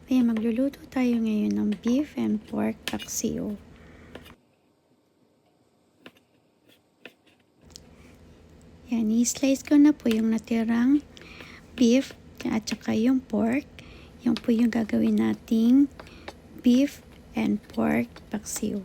Kaya magluluto tayo ngayon ng beef and pork paksiw. Yan, i-slice ko na po yung natirang beef at saka yung pork. Yan po yung gagawin nating beef and pork paksiw.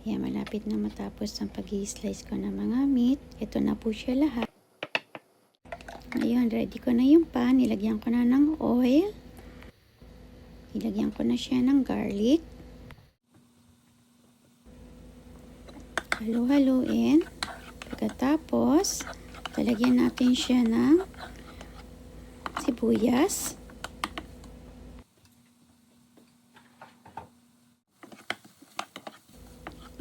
Yan, malapit na matapos ang pag-i-slice ko ng mga meat. Ito na po siya lahat. Ngayon, ready ko na yung pan. Nilagyan ko na ng oil. Nilagyan ko na siya ng garlic. Halo-haluin. Pagkatapos, talagyan natin siya ng sibuyas.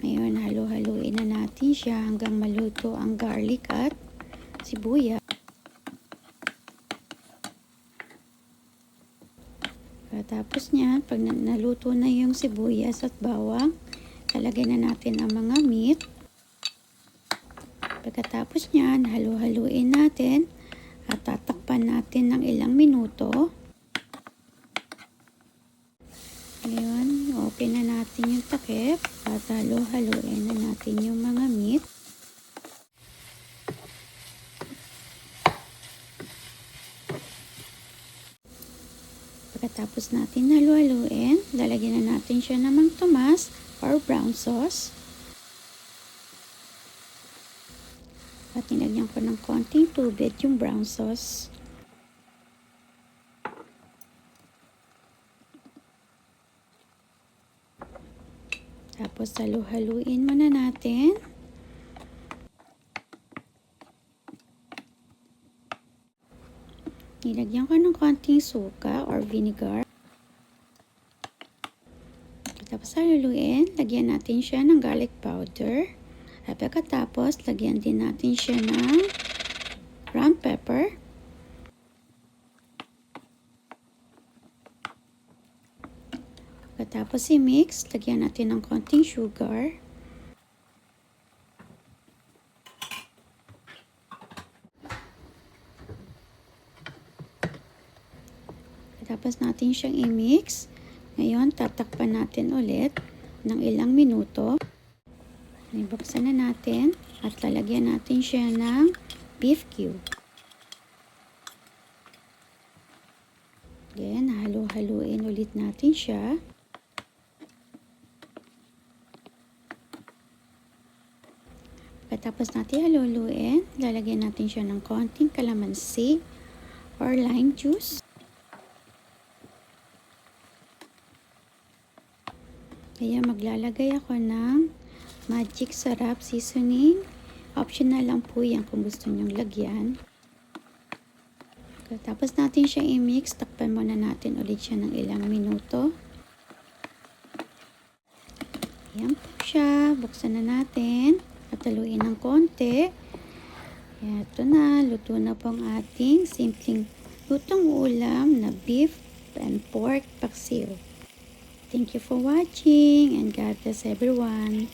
Ngayon, halo-haluin na natin siya hanggang maluto ang garlic at sibuyas. Tapos niyan, pag naluto na yung sibuyas at bawang, lalagyan na natin ang mga meat. Pagkatapos niyan, halo-haluin natin at tatakpan natin ng ilang minuto. Ngayon, open na natin yung takip at halo-haluin na natin yung mga meat. Pagkatapos natin halo-haluin, lalagyan na natin siya ng Mang Tomas or brown sauce. At nilagyan ko ng konting tubig yung brown sauce. Tapos halo-haluin muna natin. Nilagyan ko ng konting suka or vinegar. Tapos haluin, lagyan natin siya ng garlic powder. At pagkatapos, lagyan din natin siya ng ground pepper. Pagkatapos i-mix, lagyan natin ng konting sugar. Pagkatapos natin siyang i-mix, ngayon tatakpan natin ulit ng ilang minuto. Ibuksan na natin at lalagyan natin siya ng beef cube. Then, halo-haluin ulit natin siya. Pagkatapos natin haluin, lalagyan natin siya ng konting kalamansi or lime juice. Kaya maglalagay ako ng magic sarap seasoning. Optional lang po yan kung gusto nyong lagyan. Pagkatapos natin siya i-mix, takpan muna natin ulit siya ng ilang minuto. Ayan po siya. Buksan na natin. Pataluin ng konti. Ito na, luto na po ang ating simpleng lutong ulam na beef and pork paksiw. Thank you for watching and God bless everyone.